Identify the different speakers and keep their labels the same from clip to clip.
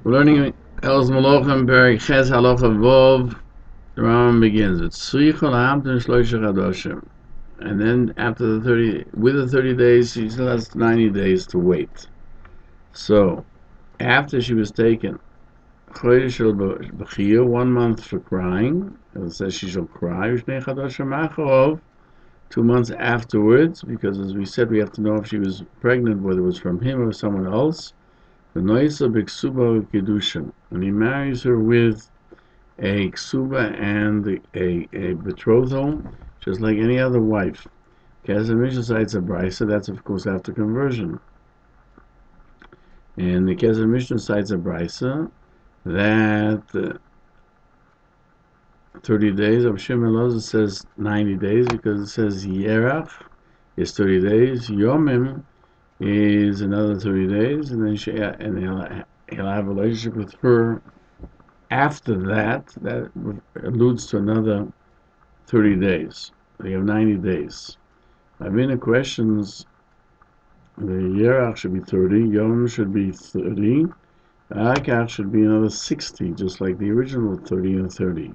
Speaker 1: We're learning Els Melochim Perek Ches Halacha Vov. The Rambam begins with Tzricha L'Hamtin Shloisha Chadoshim, and then after the 30 days, she still has 90 days to wait. So, after she was taken, Chodesh Shel B'chiyah, 1 month for crying. It says she shall cry. Ushnei Chadoshim Achorov, 2 months afterwards, because as we said, we have to know if she was pregnant, whether it was from him or someone else. The Noisa B'Ksuba Kedushin, and he marries her with a ksuba and a betrothal, just like any other wife. Kesef Mishnah cites a brisa, that's of course after conversion. And the Kesef Mishnah cites a brisa that 30 days. Of Shimon Loza says 90 days because it says Yerach is 30 days, Yomim is another 30 days, and then he'll have a relationship with her after that. That alludes to another 30 days. They have 90 days. Ravina questions, the Yerach should be 30, Yom should be 30, Akach should be another 60, just like the original 30 and 30.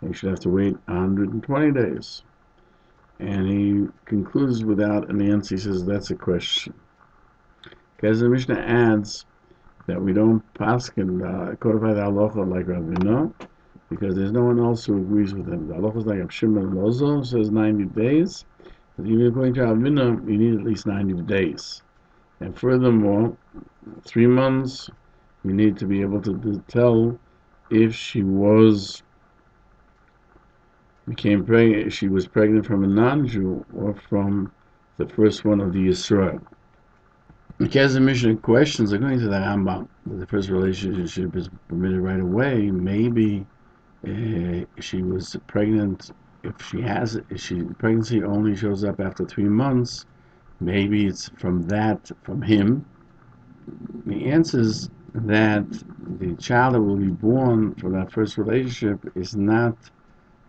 Speaker 1: They should have to wait 120 days. And he concludes without an answer. He says that's a question. Because the Mishnah adds that we don't paskin codify the halacha like Ravina, because there's no one else who agrees with him. The halacha is like Shimon Lozo says 90 days. But even according to Ravina, you need at least 90 days. And furthermore, 3 months, you need to be able to tell if she was pregnant from a non-Jew or from the first one of the Yisrael. Because the Mishnah questions, according to the Rambam, that the first relationship is permitted right away. Maybe she was pregnant. If pregnancy only shows up after 3 months, maybe it's from him. The answer is that the child that will be born from that first relationship is not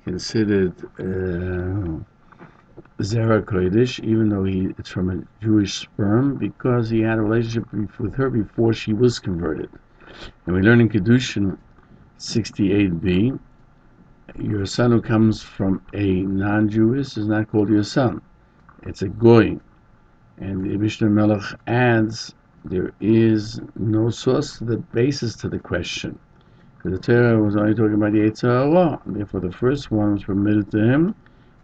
Speaker 1: considered Zera Kodesh, even though it's from a Jewish sperm, because he had a relationship with her before she was converted. And we learn in Kedushin 68b, your son who comes from a non-Jewish is not called your son. It's a goy. And the Mishnah Melech adds, there is no source to the basis to the question. The Torah was only talking about the Yetzer Hara, therefore the first one was permitted to him,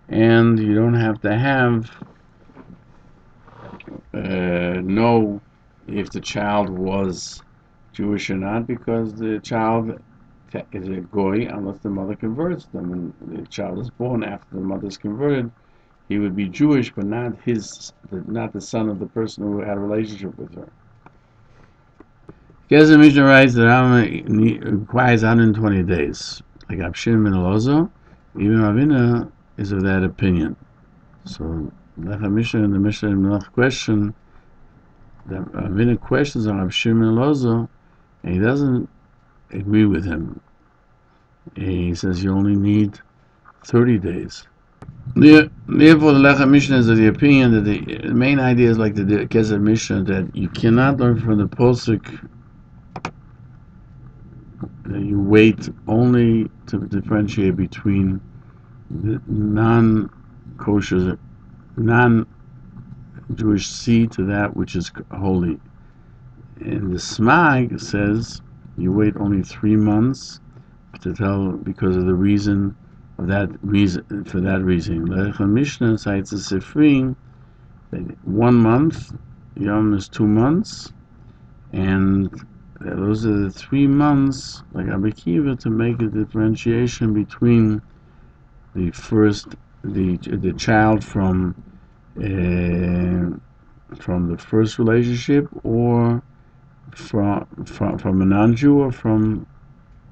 Speaker 1: and you don't have to know if the child was Jewish or not, because the child is a goy unless the mother converts them. When the child is born after the mother is converted, he would be Jewish, but not the son of the person who had a relationship with her. Because the Mishnah writes that Rambam requires 120 days. Like Abshim and Lozo, even Ravina is of that opinion. So, like a Mishnah and the Mishnah and Melech question, that Ravina questions on Abshim and Lozo, and he doesn't agree with him. He says you only need 30 days. Therefore, the Lecha Mishnah is of the opinion that the main idea is like the Kesef Mishnah, that you cannot learn from the Posuk that you wait only to differentiate between the non-kosher, non-Jewish seed to that which is holy. And the Smag says you wait only 3 months to tell, because of the reason of that reason. For that reason, the Mishnah cites a Sifrim that 1 month, Yom is 2 months, and those are the 3 months, like Abba Kiva, to make a differentiation between the child from the first relationship, or from a non-Jew, or from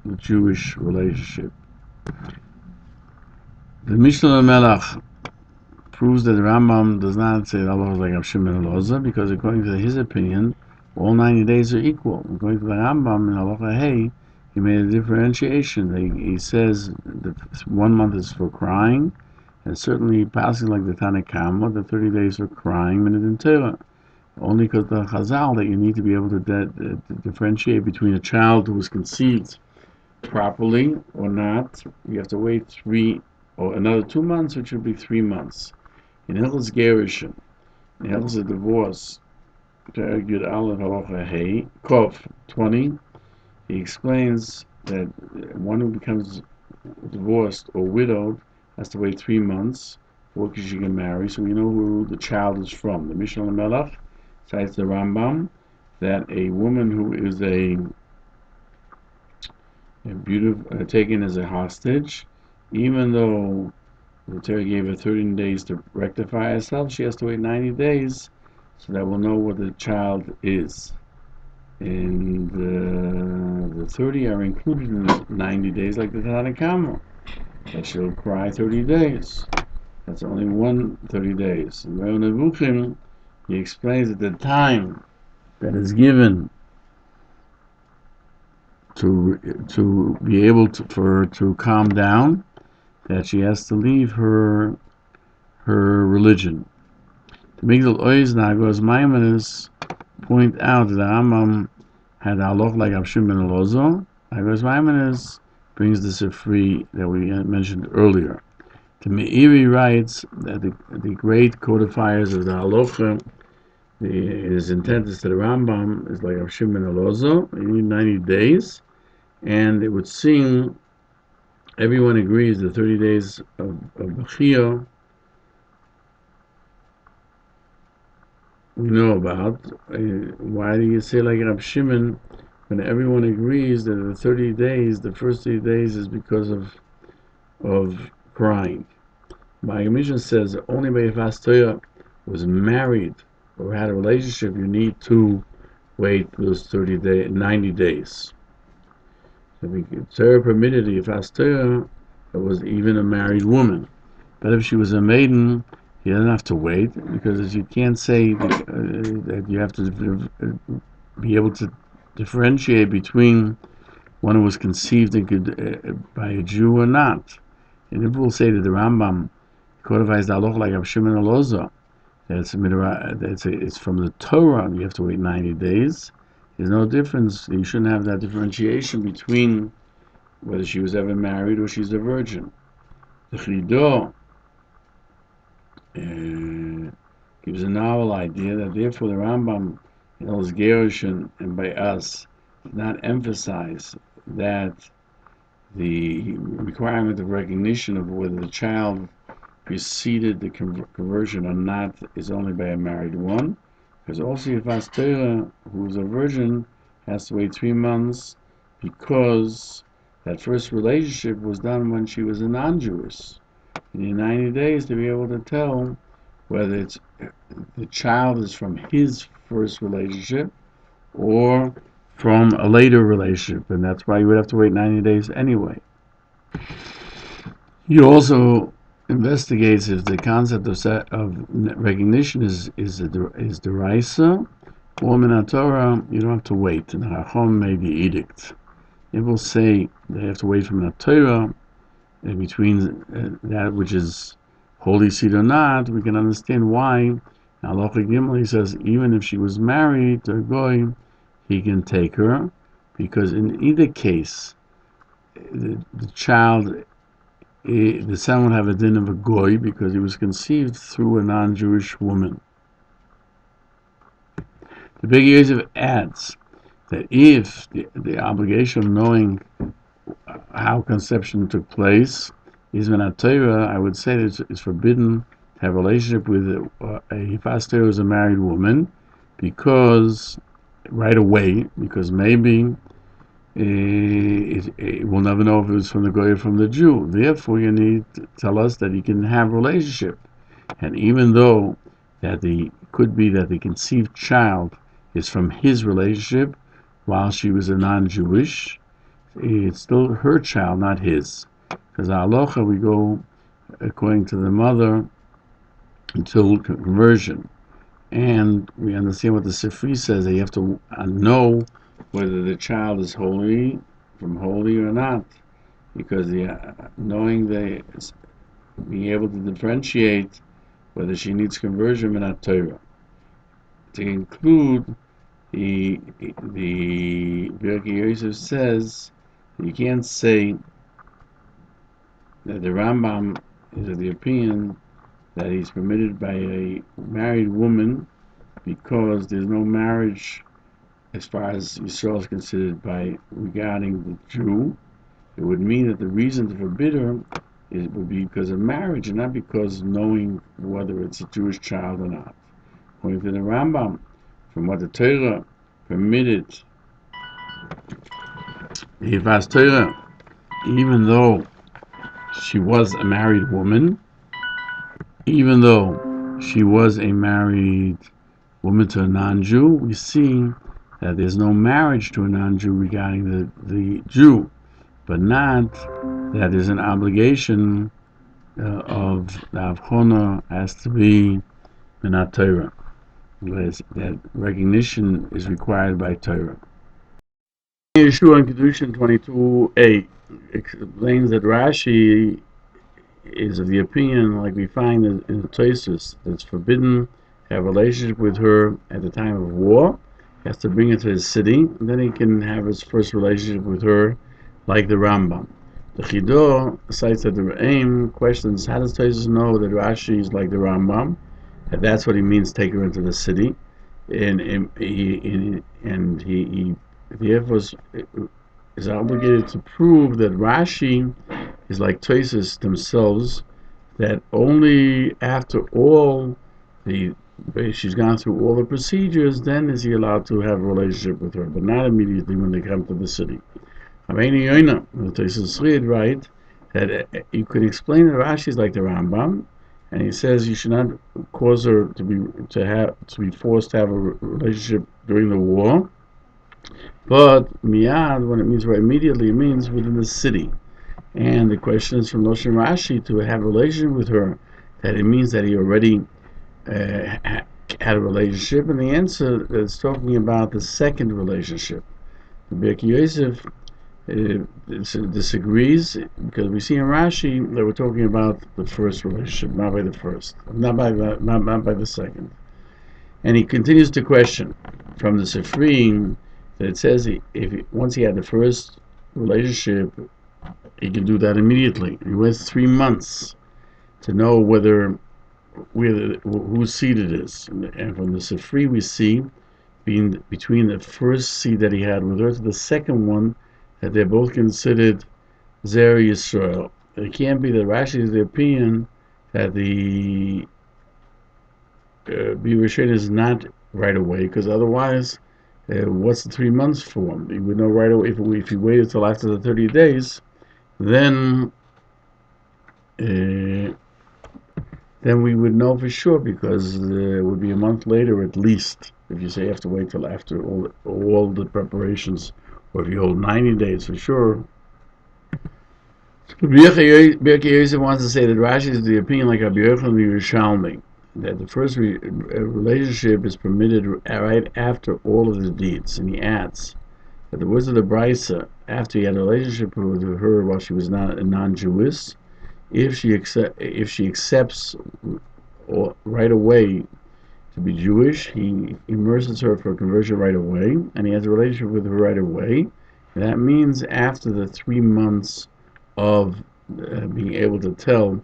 Speaker 1: the Jewish relationship. The Mishnah Melech proves that the Rambam does not say Allah like Abshim and Loza, because according to his opinion, all 90 days are equal. According to the Rambam in Halacha Hey, he made a differentiation. He says that 1 month is for crying, and certainly passing like the Tanakh, the 30 days for crying, minute in Torah. only because the Chazal that you need to be able to differentiate between a child who was conceived properly or not. You have to wait 3 or another 2 months, which would be 3 months. In Hilchos Gerushin, in Hilchos of divorce, Yud Aleph Halacha Hey Kov 20, he explains that one who becomes divorced or widowed has to wait 3 months before she can marry. So we know who the child is from. The Machon Nesher HaGodol cites the Rambam that a woman who is a beautiful taken as a hostage, even though the Torah gave her 13 days to rectify herself, she has to wait 90 days so that we'll know what the child is. And the 30 are included in the 90 days, like the Tanakama, that she'll cry 30 days. That's only 30 days. In Melochim, he explains that the time that is given to be able for her to calm down, that she has to leave her religion. The Migdal Oiz Nagos Maimonides point out that the Rambam had Halacha like Abshim ben Elozo. Nagos Maimonides brings the Sifri that we mentioned earlier. The Meiri writes that the great codifiers of the Halacha, his intent is that the Rambam is like Abshim ben Elozo. You need 90 days, and it would seem everyone agrees the 30 days of Bechia we know about. Why do you say like Rab Shimon when everyone agrees that the 30 days, the first 30 days is because of crying? Maimonides says only by if Torah was married or had a relationship, you need to wait those 90 days. So Torah permitted if Torah was even a married woman. But if she was a maiden, you don't have to wait, because you can't say that you have to be able to differentiate between one who was conceived by a Jew or not. And if we'll say that the Rambam codifies the halacha like Abshim ben Elozo, it's from the Torah, you have to wait 90 days, there's no difference. You shouldn't have that differentiation between whether she was ever married or she's a virgin. The Chido gives a novel idea that therefore the Rambam in Hilchos Gerushin and by us did not emphasize that the requirement of recognition of whether the child preceded the conversion or not is only by a married one, because also if Torah, who is a virgin, has to wait 3 months because that first relationship was done when she was a non-Jewish. You need 90 days to be able to tell whether the child is from his first relationship or from a later relationship, and that's why you would have to wait 90 days anyway. He also investigates if the concept of recognition is deraisa or min Torah. You don't have to wait. And Chacham made the edict. It will say they have to wait from the Torah. And between that which is holy seed or not, we can understand why. Halacha Gimel, he says, even if she was married to a goy, he can take her, because in either case, the child, the son would have a din of a goy because he was conceived through a non-Jewish woman. The Big Yosef adds that if the obligation of knowing how conception took place is min Torah, I would say that it's forbidden to have a relationship with a pastor who is a married woman, because right away, because maybe we'll never know if it was from the goy or from the Jew. Therefore, you need to tell us that he can have a relationship, and even though that could be that the conceived child is from his relationship, while she was a non-Jewish, it's still her child, not his. Because halacha, we go according to the mother until conversion. And we understand what the Sifri says, that you have to know whether the child is holy or not. Because being able to differentiate whether she needs conversion or not Torah. to conclude, the Vidya says you can't say that the Rambam is of the opinion that he's permitted by a married woman because there's no marriage as far as Yisrael is considered by regarding the Jew. It would mean that the reason to forbid her would be because of marriage and not because knowing whether it's a Jewish child or not. According to the Rambam, from what the Torah permitted, the Hivas Torah, even though she was a married woman, even though she was a married woman to a non-Jew, we see that there's no marriage to a non-Jew regarding the Jew, but not that there's an obligation of the Avchona has to be not Torah. That recognition is required by Torah. Yeshua in Kedushin 22a explains that Rashi is of the opinion, like we find in the Tosfos, that it's forbidden to have a relationship with her at the time of war. He has to bring her to his city, and then he can have his first relationship with her, like the Rambam. The Chido cites that the Re'im questions, how does Tosfos know that Rashi is like the Rambam? And that's what he means, take her into the city. And he therefore is obligated to prove that Rashi is like Tosfos themselves, that only after she's gone through all the procedures, then is he allowed to have a relationship with her, but not immediately when they come to the city. The Tosfos right that you could explain that Rashi is like the Rambam, and he says you should not cause her to be forced to have a relationship during the war. But miyad, when it means right immediately, it means within the city. And the question is from Loshen Rashi to have a relationship with her, that it means that he already had a relationship, and the answer is talking about the second relationship. Rabbi Yosef disagrees, because we see in Rashi that we're talking about the first relationship, not by the second. And he continues to question from the Sifrim that it says once he had the first relationship, he can do that immediately. He waits 3 months to know whose seed it is. And from the Sifri we see between the first seed that he had with her to the second one, that they're both considered Zer Yisrael. It can't be that Rashi is the opinion that the Birushin is not right away, because otherwise, what's the 3 months for? He would know right away. If he waited till after the 30 days, then we would know for sure, because it would be a month later at least. If you say you have to wait till after all the preparations, or if you hold 90 days for sure. Birkei Yosef wants to say that Rashi is the opinion like Rabbi Yochanan Yerushalmi, that the first relationship is permitted right after all of the deeds, and he adds that the words of the Brisa, after he had a relationship with her while she was not a non-Jewess, if she accepts right away to be Jewish, he immerses her for conversion right away, and he has a relationship with her right away. And that means after the 3 months of being able to tell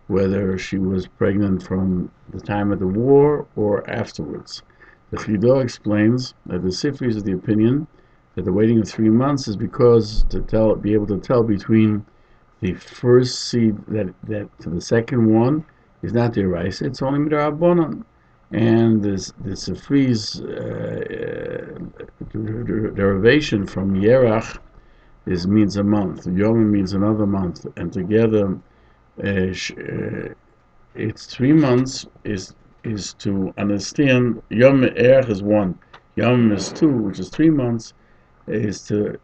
Speaker 1: whether she was pregnant from the time of the war or afterwards. The Chido explains that the Sifri is of the opinion that the waiting of 3 months is because be able to tell between the first seed that to the second one is not the Raisa, it's only Midrabanan. And the Sifri's derivation from Yerach means a month. Yom means another month, and together it's 3 months is to understand. Yom Erech is 1, Yom is 2, which is 3 months. Is to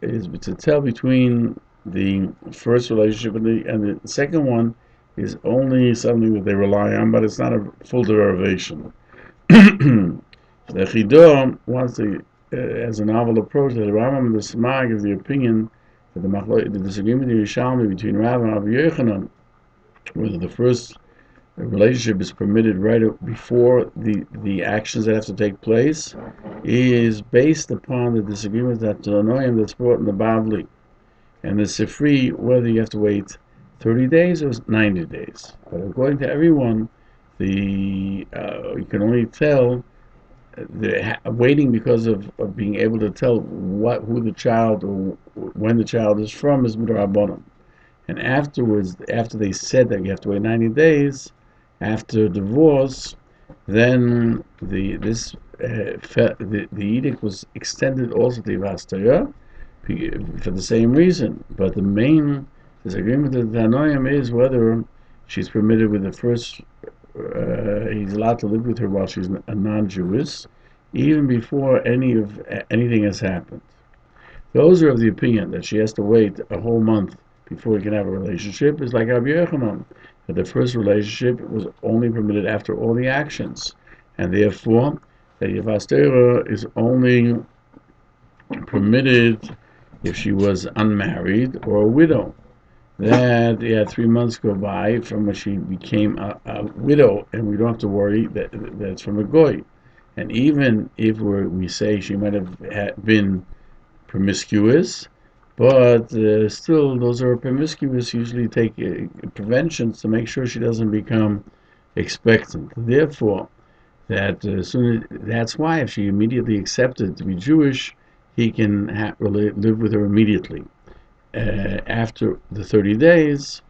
Speaker 1: tell between the first relationship and the second one is only something that they rely on, but it's not a full derivation. The Chido wants to, as a novel approach, that the Rambam and the Smag is the opinion that the disagreement in Yerushalmi between Rav and Rabbi Yochanan, whether the first a relationship is permitted right before the actions that have to take place is based upon the disagreement that that's brought in the Bavli and the Sifri, whether you have to wait 30 days or 90 days. But according to everyone, you can only tell waiting because of being able to tell who the child or when the child is from is midrabanan. And afterwards, after they said that you have to wait 90 days after divorce, then the edict was extended also to Vastoya for the same reason. But the main disagreement of the Tanoim is whether she's permitted with the first. He's allowed to live with her while she's a non-Jewess, even before anything has happened. Those are of the opinion that she has to wait a whole month before he can have a relationship. Is like Rabbi Yochanan, that the first relationship was only permitted after all the actions, and therefore that Yevas Torah is only permitted if she was unmarried or a widow. That 3 months go by from when she became a widow, and we don't have to worry that that's from a goy. And even if we say she might have been promiscuous, but still, those are promiscuous usually take preventions to make sure she doesn't become expectant. Therefore, that's why if she immediately accepted to be Jewish, he can live with her immediately after the 30 days,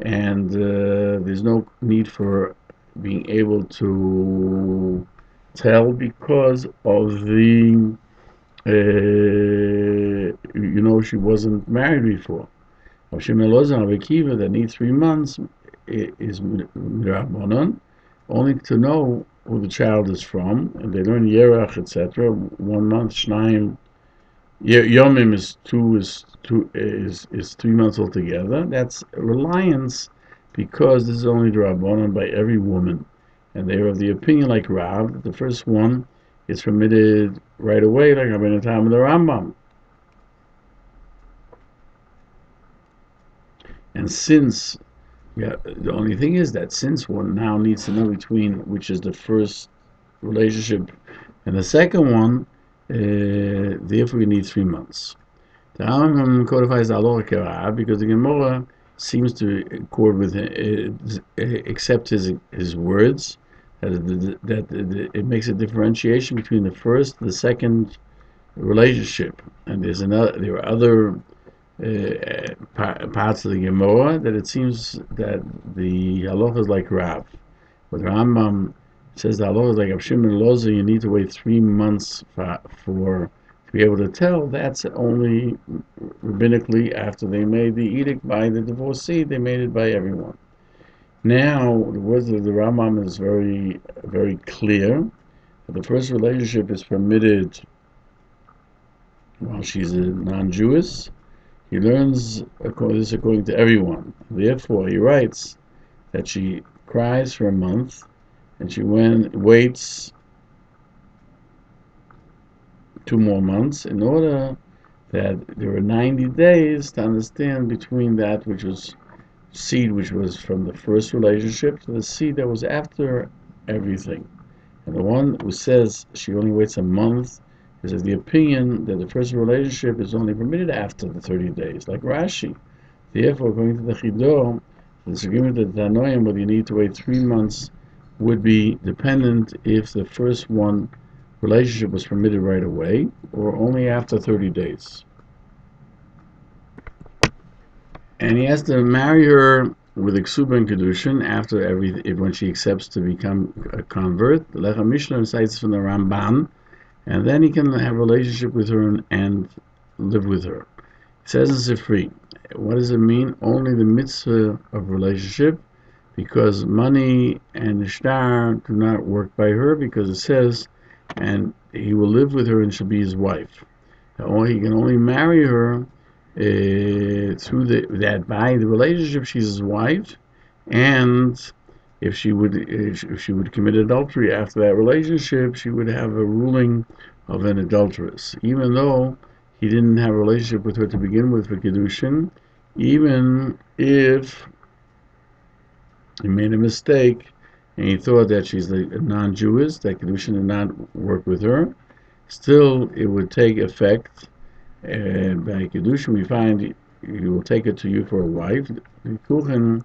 Speaker 1: and there's no need for being able to tell because of the she wasn't married before. That needs 3 months is midrabanan, only to know who the child is from, and they learn Yerach, etc. 1 month, Shnaim, Yomim is 3 months altogether. That's reliance, because this is only drabanan by every woman, and they are of the opinion, like Rav, that the first one is permitted right away, like Rabbi Natan and the Rambam. And since the only thing is that since one now needs to know between which is the first relationship and the second one, therefore we need 3 months. The Rambam codifies the Halacha because the Gemara seems to accord with accept his words, that it makes a differentiation between the first and the second relationship, and there are other parts of the Gemara that it seems that the halacha is like Rav. But Rambam says the halacha is like Abshim and Loza. You need to wait 3 months to be able to tell. That's only rabbinically after they made the edict by the divorcee. They made it by everyone. Now the words of the Rambam is very, very clear. The first relationship is permitted while she's a non-Jewess. He learns this according to everyone. Therefore, he writes that she cries for a month, and she waits 2 more months in order that there are 90 days to understand between that which was seed which was from the first relationship to the seed that was after everything. And the one who says she only waits a month is of the opinion that the first relationship is only permitted after the 30 days, like Rashi. Therefore, according to the Chidor, the disagreement of the Tanoim, whether you need to wait 3 months, would be dependent if the first relationship was permitted right away, or only after 30 days. And he has to marry her with a ksuba and kedushin after when she accepts to become a convert. The Lechem Mishnah cites from the Rambam, and then he can have a relationship with her and live with her. It says in Sifri, what does it mean? Only the mitzvah of relationship, because money and the shtar do not work by her, because it says, and he will live with her and she'll be his wife. He can only marry her through that by the relationship she's his wife, and if she would commit adultery after that relationship, she would have a ruling of an adulteress, even though he didn't have a relationship with her to begin with for kedushin, even if he made a mistake and he thought that she's a non-Jewish, that Kedushin did not work with her, still it would take effect. By Kedushin, we find he will take it to you for a wife. The Kohen,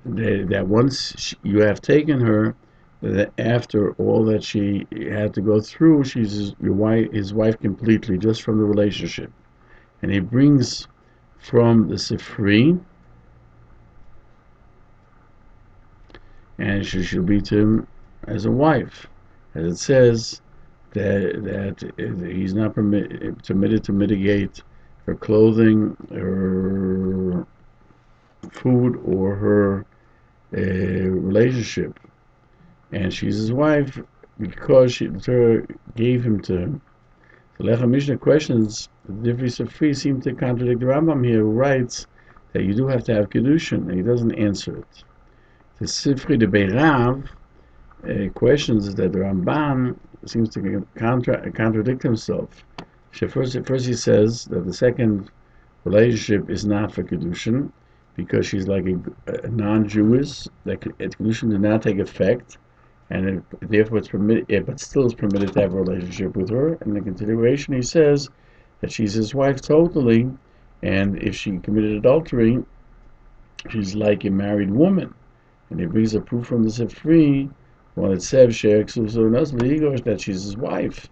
Speaker 1: that once you have taken her, that after all that she had to go through, she's his wife completely, just from the relationship. And he brings from the Sifri, and she should be to him as a wife, as it says that he's not permitted to mitigate her clothing, her food, or her relationship, and she's his wife because the Torah gave him to him. The Lecha Mishnah questions the difference of free seem to contradict the Rambam here, who writes that you do have to have Kedushin, and he doesn't answer it. The Sifri de Beirav questions that the Rambam seems to contradict himself. First he says that the second relationship is not for Kedushin, because she's like a non-Jewish, that Kedushin did not take effect, and therefore it's permitted, but still is permitted to have a relationship with her. And in the continuation he says that she's his wife totally, and if she committed adultery, she's like a married woman. And he brings a proof from the Sifri when it says that she's his wife,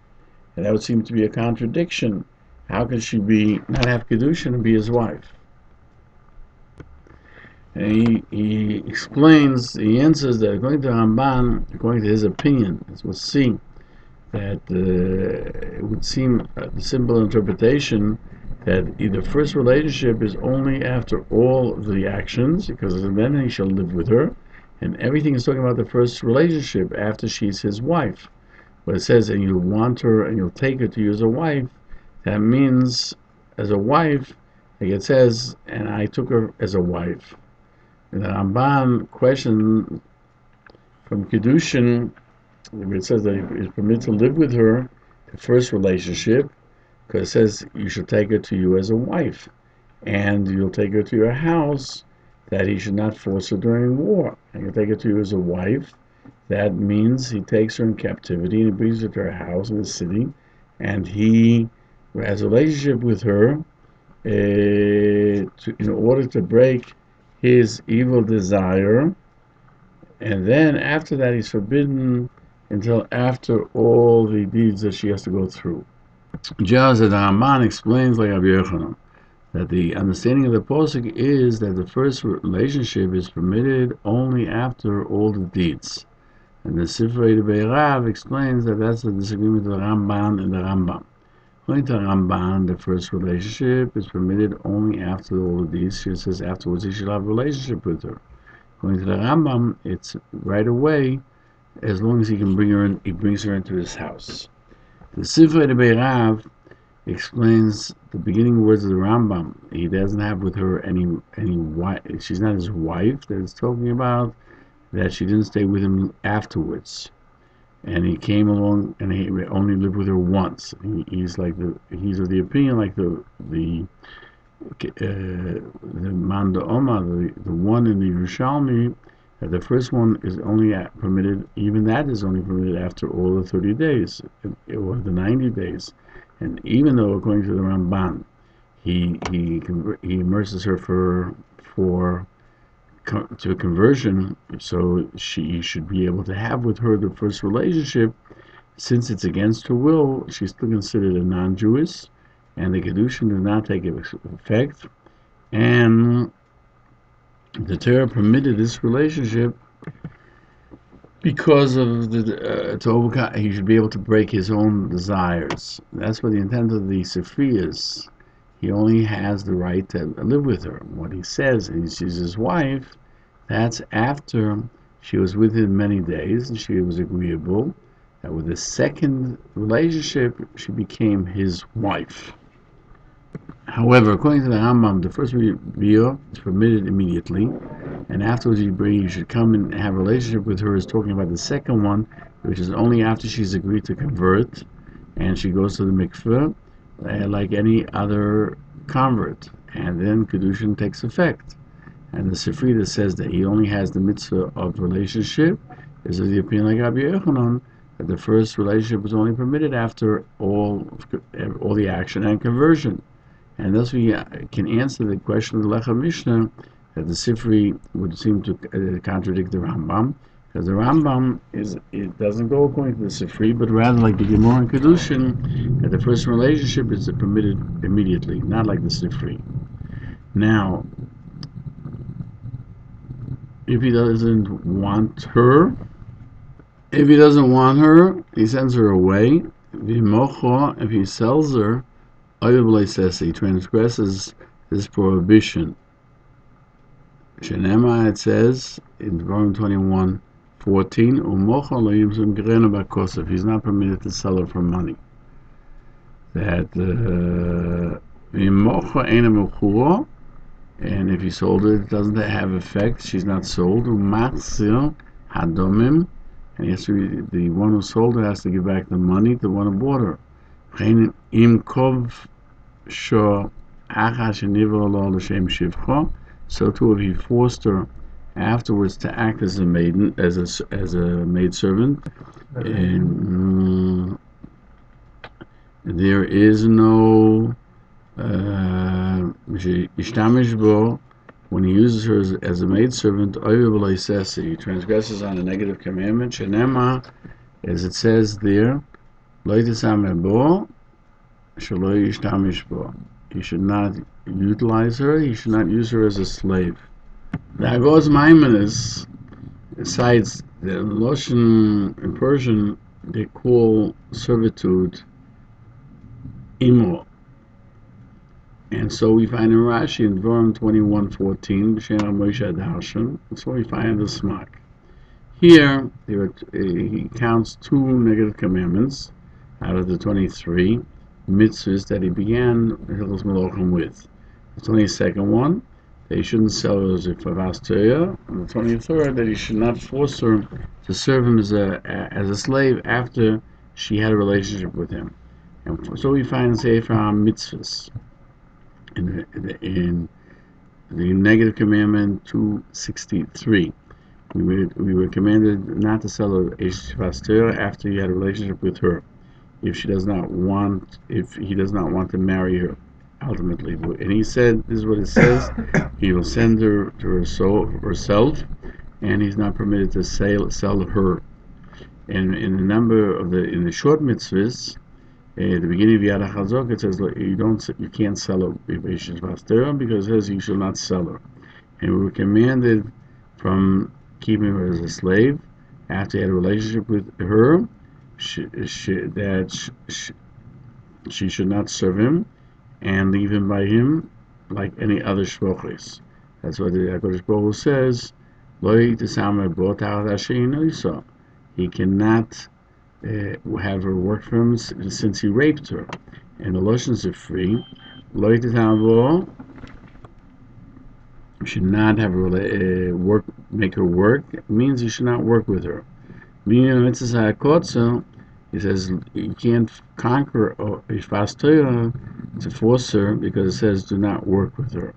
Speaker 1: and that would seem to be a contradiction. How can she not have Kedushin and be his wife? And he explains, he answers that according to Ramban, according to his opinion, as we'll see, that it would seem the simple interpretation that the first relationship is only after all the actions, because then he shall live with her, and everything is talking about the first relationship after she's his wife. But it says, and you'll want her and you'll take her to you as a wife, that means as a wife, like it says, and I took her as a wife. And the Rambam question from Kedushin, where it says that he is permitted to live with her, the first relationship, because it says you should take her to you as a wife, and you'll take her to your house, that he should not force her during war. And you'll take her to you as a wife. That means he takes her in captivity and he brings her to her house in the city, and he has a relationship with her in order to break his evil desire, and then after that he's forbidden until after all the deeds that she has to go through. Just as the Ramban explains, like Rabbi Yochanan, that the understanding of the posuk is that the first relationship is permitted only after all the deeds. And the Sifrei de Beirav explains that that's the disagreement of the Ramban and the Rambam. According to Ramban, the first relationship is permitted only after all the deeds. She says afterwards he should have a relationship with her. According to the Rambam, it's right away, as long as he can bring her in, he brings her into his house. The Sifrei de Beirav explains the beginning words of the Rambam. He doesn't have with her any wife. She's not his wife. That it's talking about that she didn't stay with him afterwards, and he came along and he only lived with her once. He's of the opinion like the Manda Oma, the one in the Yerushalmi, that the first one is only permitted. Even that is only permitted after all the 30 days or the 90 days. And even though, according to the Ramban, he immerses her to a conversion, so she should be able to have with her the first relationship. Since it's against her will, she's still considered a non-Jewish, and the Kedushin does not take effect. And the Torah permitted this relationship because of he should be able to break his own desires. That's what the intent of the Sifri is. He only has the right to live with her. What he says is she's his wife. That's after she was with him many days and she was agreeable. That with the second relationship, she became his wife. However, according to the Rambam, the first vidiyo is permitted immediately, and afterwards you should come and have a relationship with her. Is talking about the second one, which is only after she's agreed to convert, and she goes to the mikveh like any other convert, and then Kedushin takes effect. And the Sifri that says that he only has the mitzvah of relationship is the opinion like Rabbi Yochanan, that the first relationship is only permitted after all the action and conversion. And thus we can answer the question of the Lecha Mishnah that the Sifri would seem to contradict the Rambam, because the Rambam it doesn't go according to the Sifri, but rather like the Gemara and Kedushin, that the first relationship is permitted immediately, not like the Sifri. Now, if he doesn't want her, he sends her away. If he sells her, he transgresses this prohibition. Shenema, it says in Deuteronomy 21:14, he's not permitted to sell her for money. That and if he sold her, it doesn't have effect. She's not sold. And yes, the one who sold her has to give back the money to the one who bought her. So too, if he forced her afterwards to act as a maiden, as a maid servant, and there is no when he uses her as a maid servant, he transgresses on a negative commandment. Shenema, as it says there, he should not utilize her, he should not use her as a slave. There goes Maimonides, besides the Loshen in Persian, they call servitude imo. And so we find in Rashi in Deuteronomy 21:14, that's what we find in the Smak. Here, he counts 2 negative commandments out of the 23 mitzvahs that he began Hilchos Melochim with. The 22nd one, that he shouldn't sell her as a Torah, and the 23rd, that he should not force her to serve him as a slave after she had a relationship with him. And so we find Sefer mitzvahs. In the negative commandment 263, we were commanded not to sell a Torah after he had a relationship with her, if he does not want to marry her ultimately. And he said, this is what it says: he will send her to herself, and he's not permitted to sell her. And in the short mitzvahs, at the beginning of the Hachazaka, it says you can't sell her because it says you shall not sell her. And we were commanded from keeping her as a slave after he had a relationship with her, that she should not serve him and leave him by him like any other shvochis. That's what the HaKadosh Baruch Hu says. He cannot have her work for him since he raped her. And the Loshons are free. Should not have her make her work. It means you should not work with her. He says you can't conquer a Torah to force her, because it says do not work with her.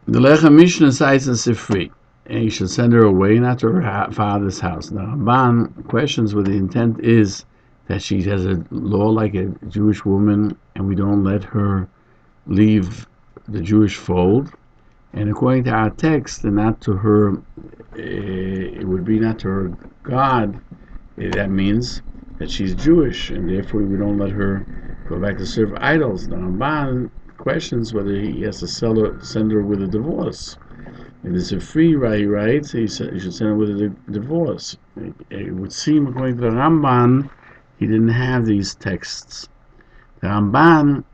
Speaker 1: The Lecha Mishnah cites as free, and you should send her away, not to her father's house. Now, Rambam questions whether the intent is that she has a law like a Jewish woman, and we don't let her leave the Jewish fold. And according to our text, and not to her, it would be not to her God. That means that she's Jewish, and therefore we don't let her go back to serve idols. Now, Ramban questions whether he has to send her with a divorce. If it's a free right, he writes, he should send her with a divorce. It would seem, according to the Ramban, he didn't have these texts. The Ramban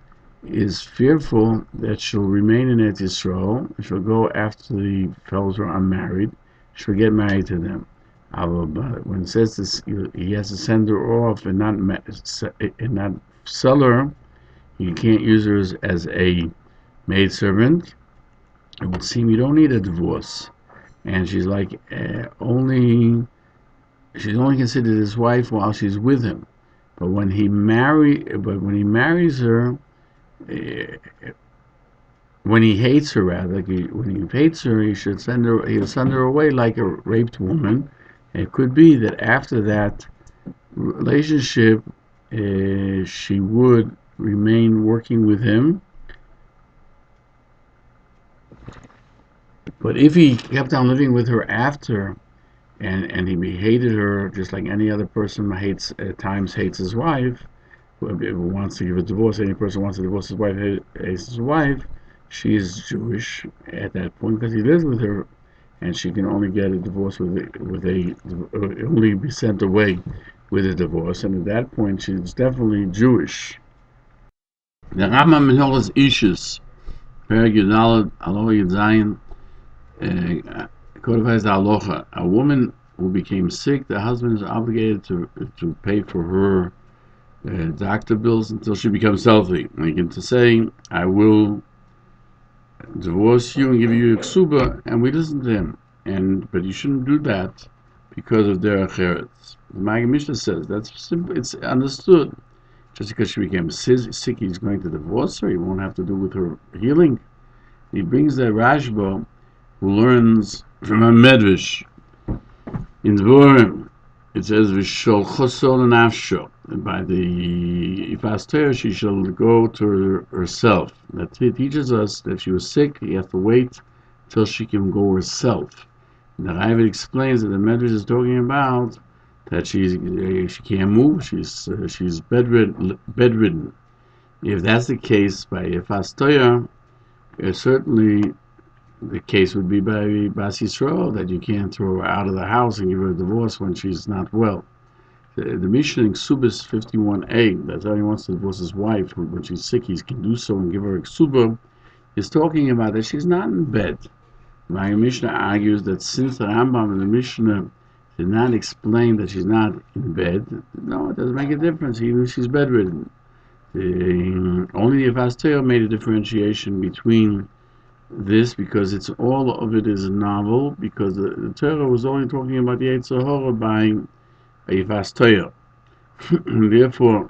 Speaker 1: is fearful that she'll remain in Eretz Yisrael, and she'll go after the fellows who are unmarried, she'll get married to them. But when it says this, he has to send her off and not sell her. You can't use her as a maidservant. It would seem you don't need a divorce, and she's like only considered his wife while she's with him. But when he marries her, when he hates her, rather, when he hates her, he'll send her away like a raped woman. And it could be that after that relationship, she would remain working with him. But if he kept on living with her after, and he hated her just like any other person hates at times hates his wife, who wants to give a divorce, any person wants to divorce his wife hates his wife, she is Jewish at that point because he lives with her, and she can only get a divorce only be sent away with a divorce, and at that point she's definitely Jewish. The Rambam in Hilchos Issues, Perek Aloha Yudzayin, codifies the Halacha. A woman who became sick, the husband is obligated to pay for her doctor bills until she becomes healthy. Like to say, I will divorce you and give you a ksuba, and we listen to him. But you shouldn't do that because of their acheretz. The Maimonides Mishnah says that's simple. It's understood. Just because she became sick, he's going to divorce her. He won't have to do with her healing. He brings the Rashba, who learns from a Medrash in Dvorim. It says, "V'shol chosol nafsho." By the Ifas she shall go to herself. That teaches us that she was sick. You have to wait till she can go herself. And the Rae explains that the Medrash is talking about that she can't move. She's bedridden. If that's the case by Ifas certainly the case would be by Bas Yisrael, that you can't throw her out of the house and give her a divorce when she's not well. The Mishnah in Ksubas 51a, that how he wants to divorce his wife when she's sick, he can do so and give her a ksuba, is talking about that she's not in bed. My Mishnah argues that since the Rambam and the Mishnah did not explain that she's not in bed, no, it doesn't make a difference, even if she's bedridden. Only the Avasteo made a differentiation between this, because it's all of it is novel, because the Torah was only talking about the Yetzer Hara by a Avasteo. Therefore,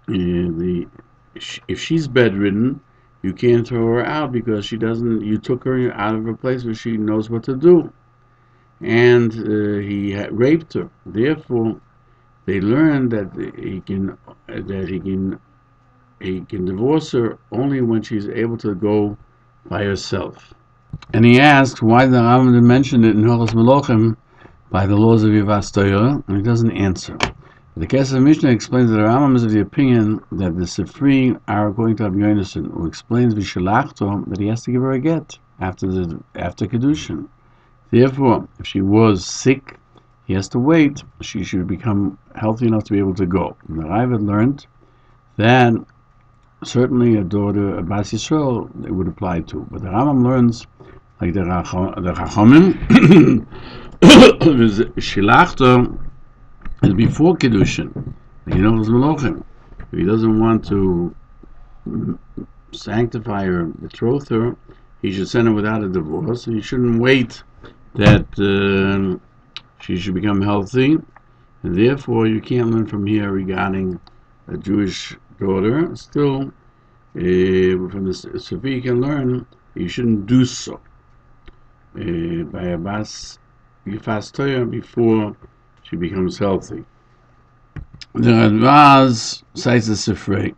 Speaker 1: if she's bedridden, you can't throw her out because she doesn't. You took her out of a place where she knows what to do, and he raped her. Therefore, they learned that he can divorce her only when she's able to go by herself. And he asked why the Rambam mentioned it in Hilchos Melochim by the laws of Yivas Torah, and he doesn't answer. The Kesef Mishnah explains that the Rambam is of the opinion that the Sifri are according to Rabbi Yonason, who explains Vishalachto that he has to give her a get after Kedushin. Therefore, if she was sick, he has to wait. She should become healthy enough to be able to go. And the Rae had learned that certainly a daughter, a Bas Yisrael, it would apply to. But the Rambam learns, like the Chachamim, Shilachto is before Kedushin. You know, it's Melochim. If he doesn't want to sanctify her, betroth her, he should send her without a divorce. He shouldn't wait that she should become healthy. And therefore, you can't learn from here regarding a Jewish daughter. Still, from the Sifri you can learn you shouldn't do so by a Bas Yifas Torah before she becomes healthy. The Radvaz cites the Sifri,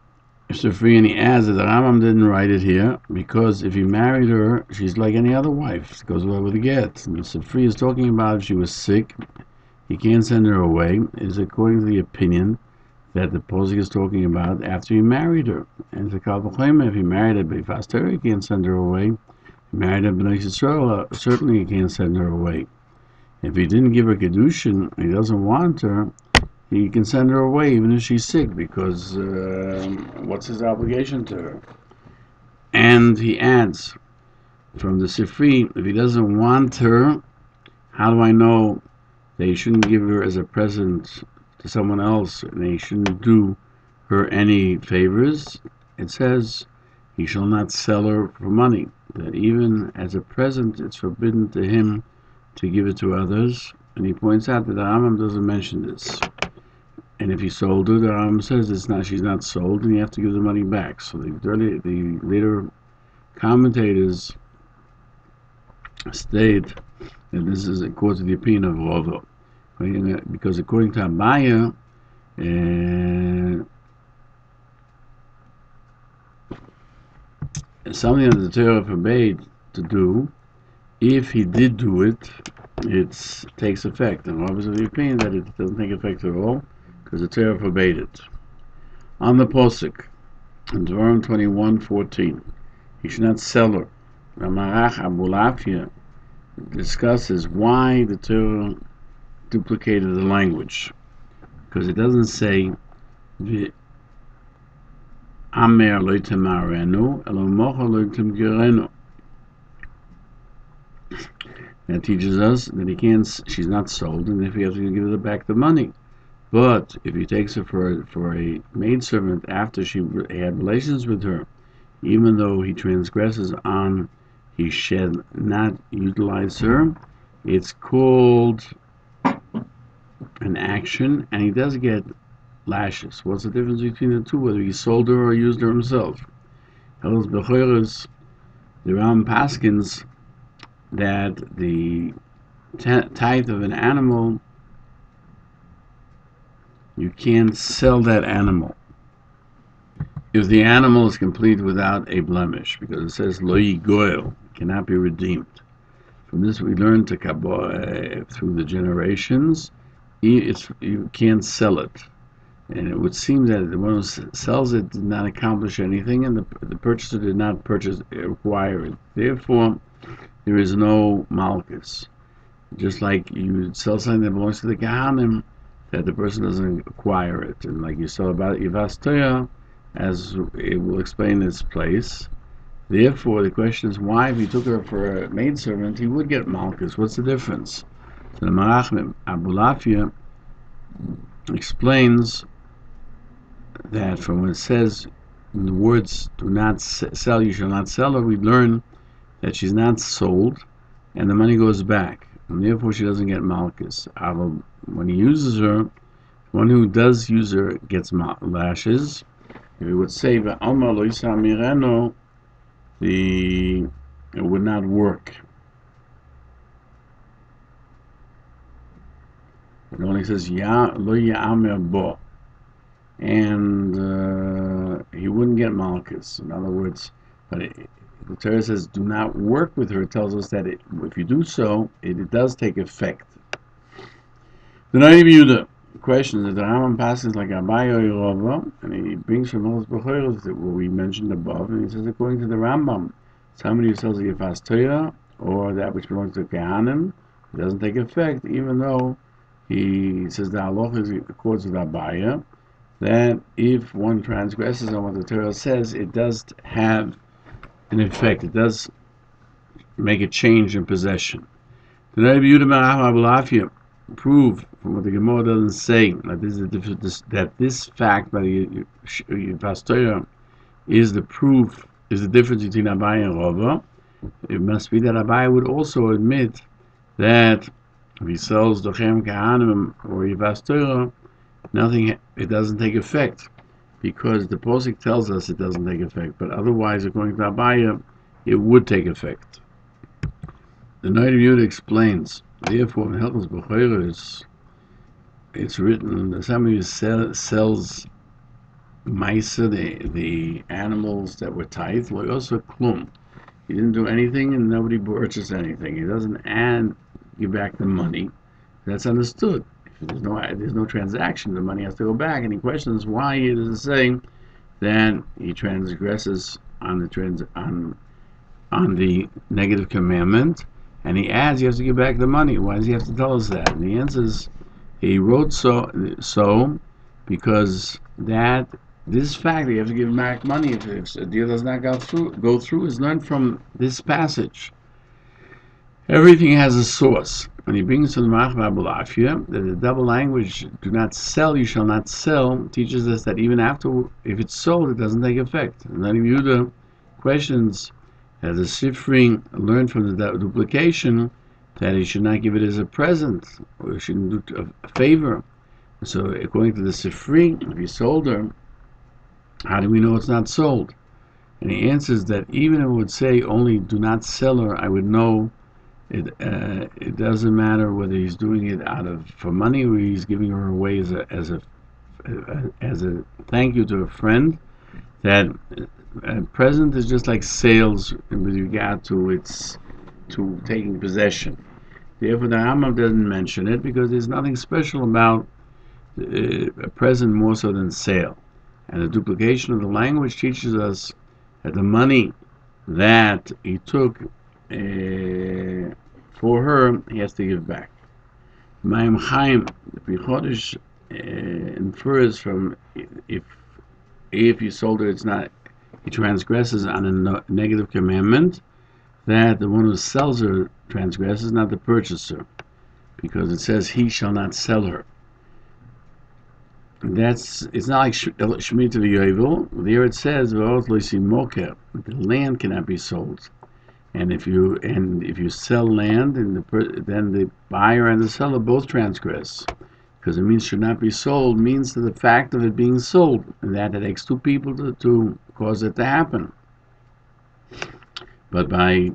Speaker 1: and he adds that the Rambam didn't write it here because if he married her, she's like any other wife. It goes away with a get. And the Sifri is talking about if she was sick, he can't send her away. Is according to the opinion that the Posik is talking about after he married her. And the Kal V'chomer, if he married her B'Yifas Torah, he can't send her away. If he married her B'nai Yisrael, certainly he can't send her away. If he didn't give her Kedushin, he doesn't want her, he can send her away even if she's sick, because what's his obligation to her? And he adds, from the Sifri, if he doesn't want her, how do I know that he shouldn't give her as a present to someone else, and he shouldn't do her any favors? It says, he shall not sell her for money, that even as a present, it's forbidden to him to give it to others. And he points out that the Rambam doesn't mention this. And if he sold her, the Rambam says she's not sold, and you have to give the money back. So the later commentators state that this is according to the opinion of Rava, because according to Abaya, something that the Torah forbade to do, if he did do it, it takes effect. And Rava is of the opinion that it doesn't take effect at all, because the Torah forbade it. On the Posuk, in Devarim 21:14, he should not sell her. Ramarach Abulafia discusses why the Torah duplicated the language, because it doesn't say Amer lo tamarenu elo mocha lo tamgerenu. That teaches us that she's not sold, and if he has to give her back the money. But if he takes her for a maidservant after she had relations with her, even though he transgresses on he should not utilize her, it's called an action, and he does get lashes. What's the difference between the two, whether he sold her or used her himself? Hilchos Bechoros, the Rambam paskins that the tithe of an animal, you can't sell that animal if the animal is complete without a blemish, because it says lo yigoel, cannot be redeemed. From this we learn to through the generations, you can't sell it. And it would seem that the one who sells it did not accomplish anything, and the purchaser did not acquire it. Therefore, there is no malchus. Just like you sell something that belongs to the Kohanim, that the person doesn't acquire it. And like you saw about Yivastoya, as it will explain its place. Therefore, the question is, why, if he took her for a maidservant, he would get malchus? What's the difference? So the Marach Abulafia explains that from when it says in the words, do not sell, you shall not sell her, we learn that she's not sold, and the money goes back, and therefore she doesn't get malchus. When he uses her, one who does use her gets lashes. If he would say, it would not work. It only says, lo ya'amer bo, and he wouldn't get malchus. In other words, but the Torah says, do not work with her. It tells us that if you do so, it does take effect. The Navi question is that the Rambam passes like Abaye or Rava, and he brings from Hilchos Bechoros what we mentioned above, and he says according to the Rambam, somebody who sells a Yefas Torah or that which belongs to Kohanim, it doesn't take effect, even though he says the Halacha accords with Abaye, that if one transgresses on what the Torah says, it does have an effect, it does make a change in possession. The Navi prove from what the Gemara doesn't say that this fact by the Yefas Torah is the proof, is the difference between Abaye and Rava. It must be that Abaye would also admit that if he sells Dochem Kohanim or Yefas Torah, it doesn't take effect, because the Posuk tells us it doesn't take effect, but otherwise, according to Abaye, it would take effect. The Navi explains, therefore, in Hilchos Bechoros, it's written that somebody sells Maisa, the animals that were tithed, like also klum. He didn't do anything and nobody purchased anything. He doesn't give back the money. That's understood. If there's no transaction, the money has to go back. And he questions why he doesn't say that he transgresses on the negative commandment, and he adds he has to give back the money. Why does he have to tell us that? And the answer is he wrote so because this fact that you have to give back money if a deal does not go through is learned from this passage. Everything has a source. When he brings to the Machon Nesher that the double language, do not sell, you shall not sell, teaches us that even after, if it's sold, it doesn't take effect. And then Yehuda questions, as the Sifri learned from the duplication, that he should not give it as a present, or he shouldn't do a favor. So according to the Sifri, if he sold her, how do we know it's not sold? And he answers that even if it would say only do not sell her, I would know it. It doesn't matter whether he's doing it for money or he's giving her away as a thank you to a friend. That present is just like sales with regard to taking possession. Therefore, the Rambam doesn't mention it because there's nothing special about a present more so than sale. And the duplication of the language teaches us that the money that he took for her, he has to give back. Maimonides, the Peirush infers from if you sold her, it's not. He transgresses on a negative commandment that the one who sells her transgresses, not the purchaser, because it says he shall not sell her. It's not like Shemitah v'Yovel. There it says the land cannot be sold, and if you sell land, then the buyer and the seller both transgress, because it means should not be sold means to the fact of it being sold, and that it takes two people to cause it to happen. But by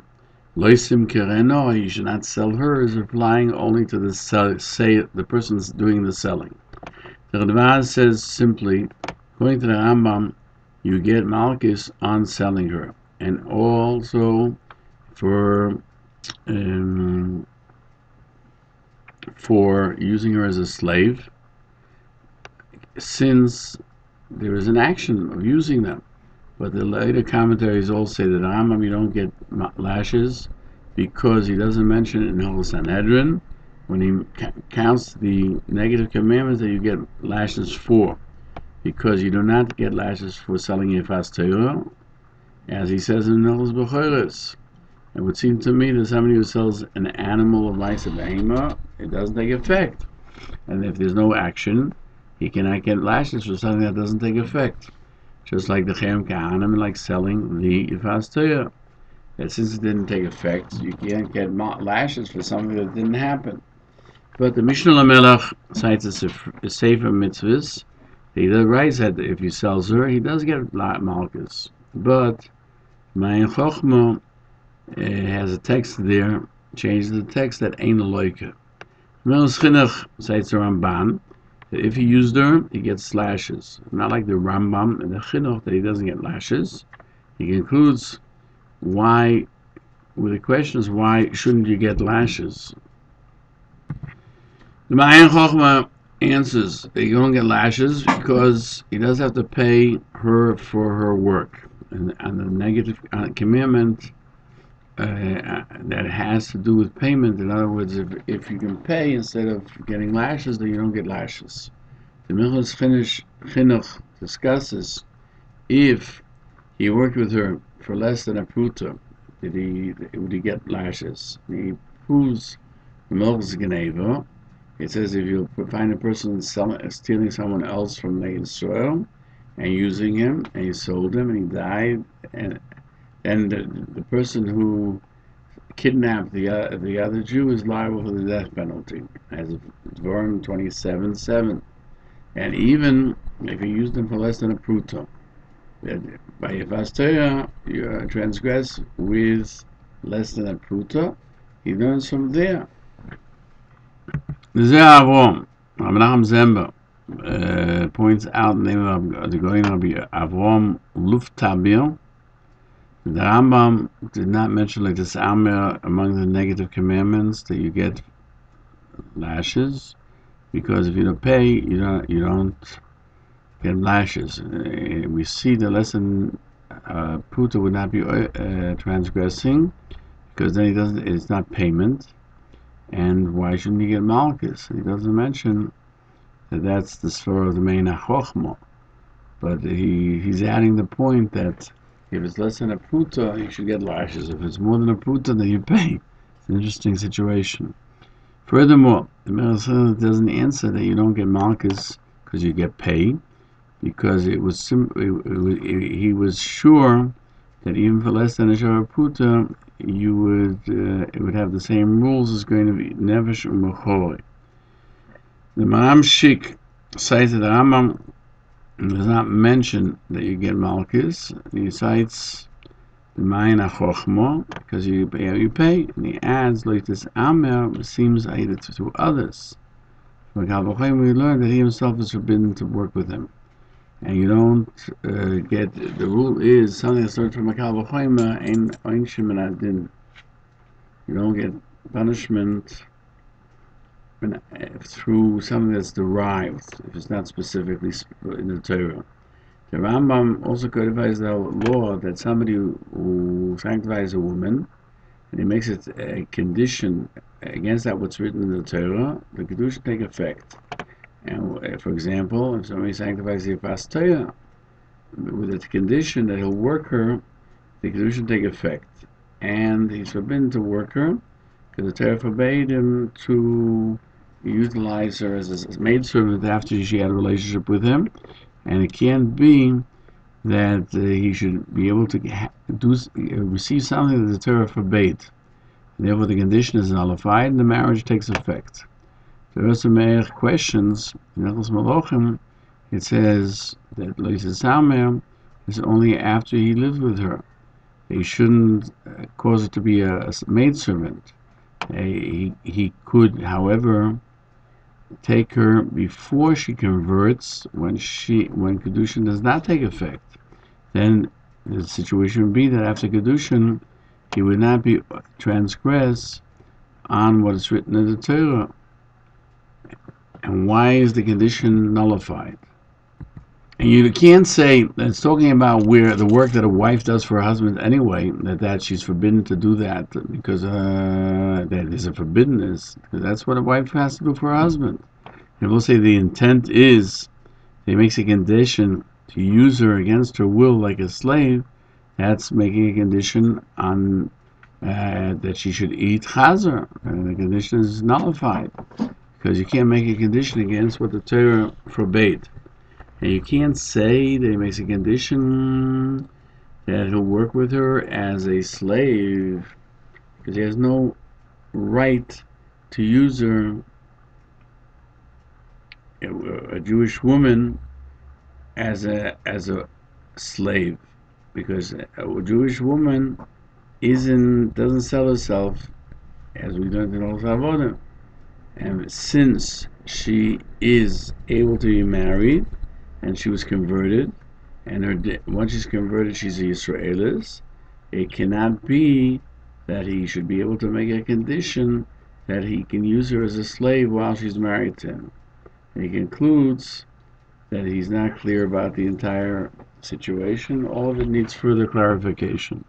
Speaker 1: loisim kereno, you should not sell her, is applying only to the person's doing the selling. The Radvaz says simply, according to the Rambam, you get malchus on selling her, and also for using her as a slave, since there is an action of using them. But the later commentaries all say that the Rambam you don't get lashes because he doesn't mention it in Hilchos Sanhedrin when he counts the negative commandments that you get lashes for, because you do not get lashes for selling Yefas Torah, as he says in Hilchos Bechoros. It would seem to me that somebody who sells an animal of lice of behema, it doesn't take effect, and if there's no action, he cannot get lashes for something that doesn't take effect. Just like the Chem Kahanim, like selling the Yefas Torah, that since it didn't take effect, you can't get lashes for something that didn't happen. But the Mishnah Lamelech cites a Sefer Mitzvahs. He writes that if he sells her, he does get malchus. But Ma'in Chochma has a text there, changes the text that ain't a loika. Melochim Chinuch cites the Rambam that if he used her, he gets lashes. Not like the Rambam and the Chinuch that he doesn't get lashes. He concludes why, with the question is why shouldn't you get lashes? The Ma'in Chochma answers that you don't get lashes because he does have to pay her for her work. And on the negative commandment that has to do with payment, in other words, if you can pay instead of getting lashes, then you don't get lashes. The Hilchos Chinuch discusses if he worked with her for less than a pruta, would he get lashes? He proves the Moetzes Geneva. It says if you find a person stealing someone else from the soil and using him, and you sold him and he died, and the person who kidnapped the other Jew is liable for the death penalty, as Dvarim 27:7. And even if you used him for less than a pruta, by Yefas Torah you transgress with less than a pruta, he learns from there. The Avram, Menachem Zember, points out the name of the Goyen Rabbi Avram Luftabir. The Rambam did not mention like this Amir among the negative commandments that you get lashes, because if you don't pay, you don't get lashes. We see the lesson Puta would not be transgressing, because then it's not payment. And why shouldn't he get malchus? He doesn't mention that that's the svar of the main chochma, but he's adding the point that if it's less than a pruta, you should get lashes. If it's more than a pruta, then you pay. It's an interesting situation. Furthermore, the Melochim doesn't answer that you don't get malchus because you get paid, because he was sure that even for less than a shara pruta, it would have the same rules as going to be nefesh u'mechori. The Maram Shik cites that the Rambam does not mention that you get Malchus. He cites the Mayin HaChochmo, because you pay, and he adds, like this Amer seems either to others. From Kalvachayim we learn that he himself is forbidden to work with him. And you don't get, the rule is, something that's learned from a Kalvachayim, Ein Shemin Adin. You don't get punishment through something that's derived, if it's not specifically in the Torah. The Rambam also codifies the law that somebody who sanctifies a woman, and he makes it a condition against that what's written in the Torah, the Kedusha should take effect. And for example, if somebody sanctifies the Torah with the condition that he'll work her, the Kedusha should take effect. And he's forbidden to work her, because the Torah forbade him to utilize her as a maidservant after she had a relationship with him. And it can't be that he should be able to receive something that the Torah forbade. And therefore, the condition is nullified and the marriage takes effect. The Hilchos Yesodei HaTorah questions in Hilchos Melochim. It says that Hilchos Yesodei HaTorah is only after he lives with her. He shouldn't cause her to be a maidservant. He could, however, take her before she converts, when Kedushin does not take effect. Then the situation would be that after Kedushin, he would not be transgress on what is written in the Torah. And why is the condition nullified? And you can't say that it's talking about where the work that a wife does for her husband anyway, that she's forbidden to do that because that is a forbiddenness, because that's what a wife has to do for her husband. And we'll say the intent is that he makes a condition to use her against her will like a slave. That's making a condition on that she should eat chazer, and the condition is nullified, because you can't make a condition against what the Torah forbade. And you can't say that he makes a condition that he'll work with her as a slave, because he has no right to use her, a Jewish woman, as a slave, because a Jewish woman doesn't sell herself, as we learned in Hilchos Avodah. And since she is able to be married, and she was converted, and once she's converted, she's a Yisraelis, it cannot be that he should be able to make a condition that he can use her as a slave while she's married to him. And he concludes that he's not clear about the entire situation. All of it needs further clarification.